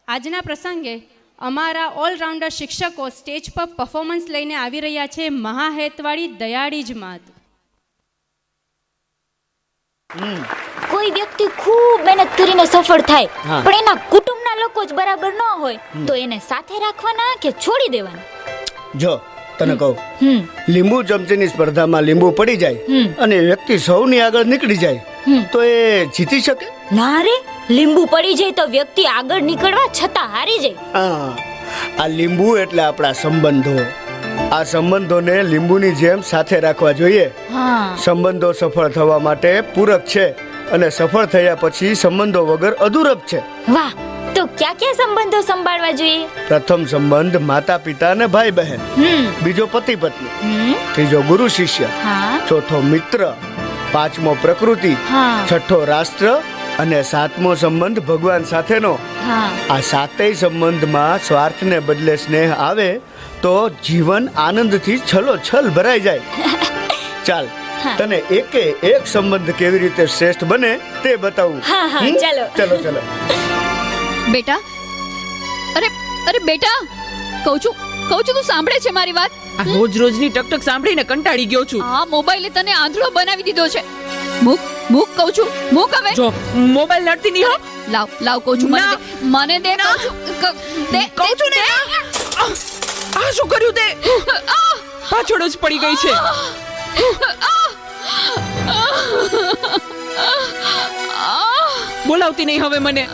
આજના પ્રસંગે અમારા ઓલરાઉન્ડર શિક્ષકો સ્ટેજ પર પરફોર્મન્સ લઈને આવી રહ્યા છે મહાહેતવાળી દયાળી જ માત. કોઈ વ્યક્તિ ખૂબ મહેનત કરીને સફળ થાય પણ એના કુટુંબના લોકો જ બરાબર ન હોય તો એને સાથે રાખવાના કે છોડી દેવાના? જો તને કહું, લીંબુ ચમચીની સ્પર્ધામાં લીંબુ પડી જાય અને વ્યક્તિ સૌની આગળ નીકળી જાય તો એ જીતી શકે? ના રે, લીંબુ પડી જાય તો વ્યક્તિ આગળ નીકળવા છતાં હારી જાય. આ લીંબુ એટલે આપણા સંબંધો. આ સંબંધોને લીંબુની જેમ સાથે રાખવા જોઈએ. સંબંધો સફળ થવા માટે પૂરક છે અને સફળ થયા પછી સંબંધો વગર અધૂરપ છે. વાહ, તો ક્યાં ક્યાં સંબંધો સંભાળવા જોઈએ? પ્રથમ સંબંધ માતા પિતા અને ભાઈ બહેન, બીજો પતિ પત્ની, ત્રીજો ગુરુ શિષ્ય, ચોથો મિત્ર, પાંચમો પ્રકૃતિ, છઠ્ઠો રાષ્ટ્ર અને સાતમો સંબંધ ભગવાન સાથેનો. આ સાતેય સંબંધમાં સ્વાર્થને બદલે સ્નેહ આવે તો જીવન આનંદથી છલોછલ ભરાઈ જાય. ચાલ, તને એકે એક સંબંધ કેવી રીતે શ્રેષ્ઠ બને તે બતાવું. ચાલો ચલો ચલો. બેટા, અરે બેટા, કહું છું તું સાંભળે છે મારી વાત? આ રોજની ટકટક સાંભળીને કંટાળી ગયો છું. આ મોબાઈલે તને આંધળો બનાવી દીધો છે. મૂક કહું છું, મૂક હવે. જો મોબાઈલ લડતી નહીં હો. લાવ કહું છું, મને દે કહું છું ને. આ શું કર્યું તે? પાછળ જ પડી ગઈ છે. બોલાવતી નહીં હવે મને.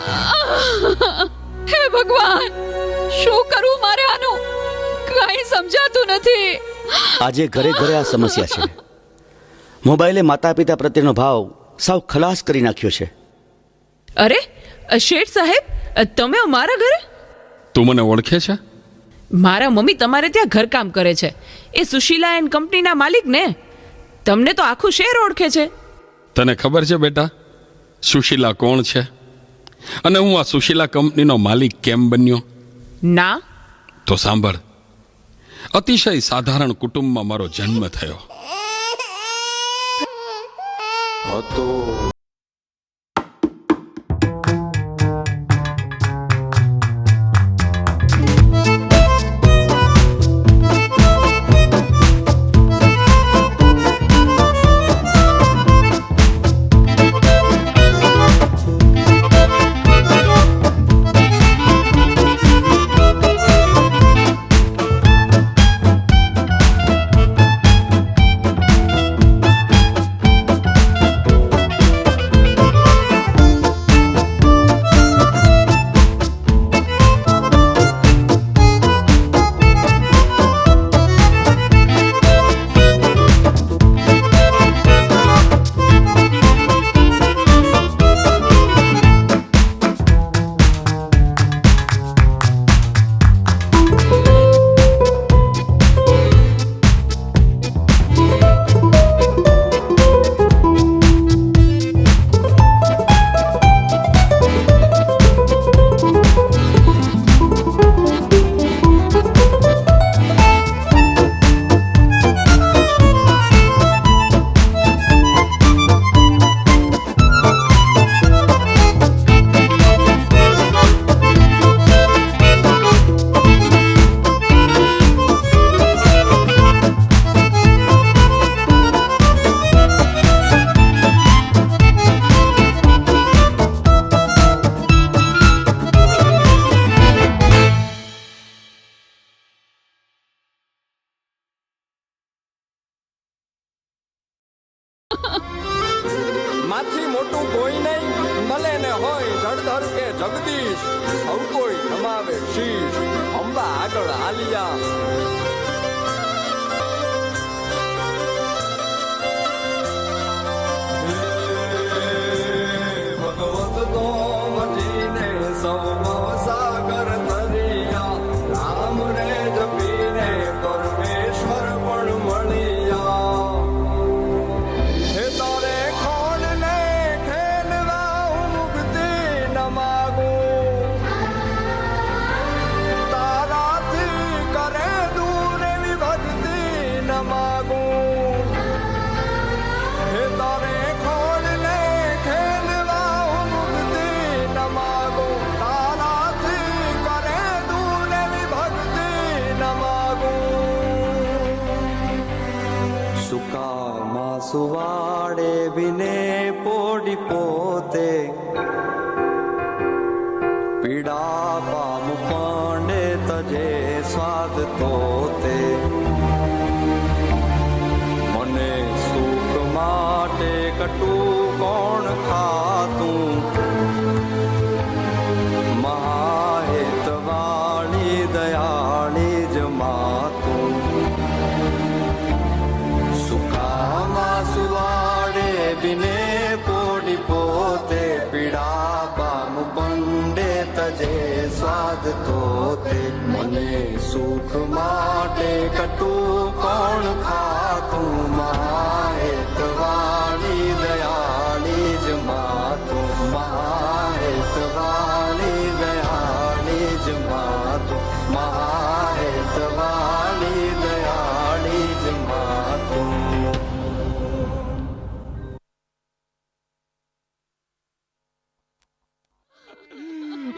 હે ભગવાન, શું કરું મારે આનું? કઈ સમજાતું નથી. આજે ઘરે ઘરે આ સમસ્યા છે. મોબાઈલે માતા પિતા પ્રત્યેનો ભાવ સાવ ખલાસ કરી નાખ્યો છે. અરે શેઠ સાહેબ, તમે મારા ઘરે? તું મને ઓળખે છે? મારા મમ્મી તમારે ત્યાં ઘરકામ કરે છે. એ સુશીલા એન્ડ કંપનીના માલિક ને. તમને તો આખું શહેર ઓળખે છે. તને ખબર છે બેટા, સુશીલા કોણ છે અને હું આ સુશીલા કંપનીનો માલિક કેમ બન્યો? ના. તો સાંભળ. અતિશય સાધારણ કુટુંબમાં મારો જન્મ થયો હતો. માથી મોટું કોઈ નહીં, ભલે ને હોય જળધર કે જગદીશ, સૌ કોઈ નમાવે શીશ, અંબા આગળ હાલિયા. ભગવત તો મજીને સૌ સાગર તરિયા, રામ રે જપીને પરમેશ્વર પણ મળ્યા. હે તારે ખોડને ખેલવા મુક્તિ ન માગું, તારાથી કરે દૂર વિને પોડી પોતે પીડા પામ પાંડે તજે સ્વાદ તોતે મને સુખ માટે કટું કોણ ખાતું મહાહેતવાળી દયાળી જમાતું સુખામાં સુવાડે બિને પોડી પોતે પીડા પામ પંડે તજે સ્વાદ તોતે મને સુખ માટે કટું કોણ ખાતું મહાહેતવાળી દયાળી જમાતું મહાહેતવાળી દયાળી જમાતું મહાહેતવાળી દયાળી જમાતું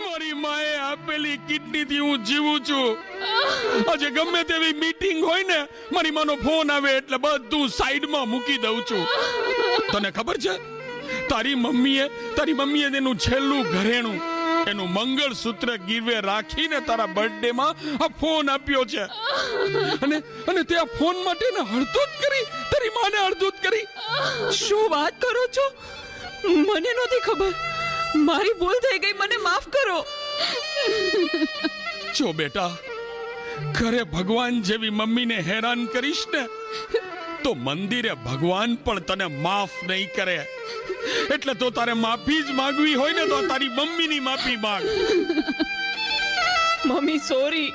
મારી માએ આપેલી કિડની થી હું જીવું છું. આજે ગમે તેવી મીટિંગ હોય ને મારી માનો ફોન આવે એટલે બધું સાઈડમાં મૂકી દઉં છું. તને ખબર છે તારી મમ્મીએ તેનું છેલ્લું ઘરેણું એનું મંગળસૂત્ર ગીરવે રાખીને તારા બર્થડે માં આ ફોન આપ્યો છે અને તે આ ફોન માટે ને હળદૂત કરી તારી માને હળદૂત કરી. શું વાત કરો છો? મને નહોતી ખબર. મારી ભૂલ થઈ ગઈ, મને માફ કરો. જો બેટા, ઘરે ભગવાન જેવી મમ્મીને હેરાન કરીશ ને તો મંદિરે ભગવાન પણ તને માફ નહીં કરે. એટલે તો તારે માફી જ માંગવી હોય ને તો તારી મમ્મીની માફી માંગ. Mummy sorry.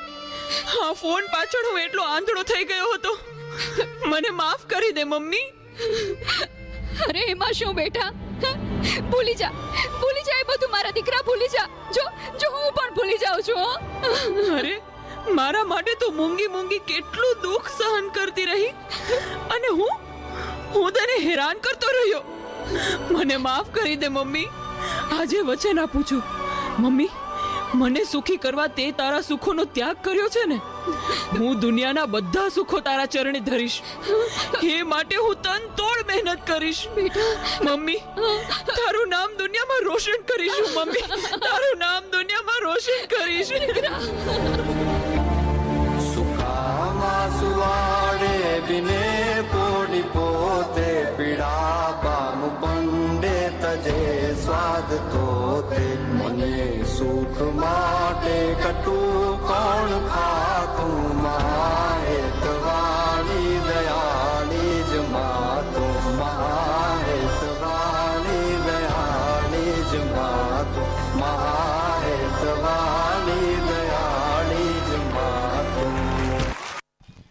હા, ફોન પાછળ હું એટલો આંધળો થઈ ગયો હતો. મને માફ કરી દે મમ્મી. અરે એમાં શું બેટા, ભૂલી જા એ બધું. મારા દીકરા ભૂલી જા. જો હું પણ ભૂલી જાઉં છું. અરે મારા માટે તો મૂંગી કેટલું દુઃખ સહન કરતી રહી અને હું તને હેરાન કરતો રહ્યો. મને માફ કરી દે મમ્મી. આજે વચન આપું છું મમ્મી, મને સુખી કરવા તે તારા સુખોનો ત્યાગ કર્યો છે ને, હું દુનિયાના બધા સુખો તારા ચરણે ધરીશ. એ માટે હું તન તોડ મહેનત કરીશ. મમ્મી, તારું નામ દુનિયામાં રોશન કરીશ. મમ્મી, તારું નામ દુનિયામાં રોશન કરીશ. સુખામાં સુવાડે બિને પોડી પોતે પીડા પામ પંડે તજે સ્વાદ તોતે મને સુખ માટે કટું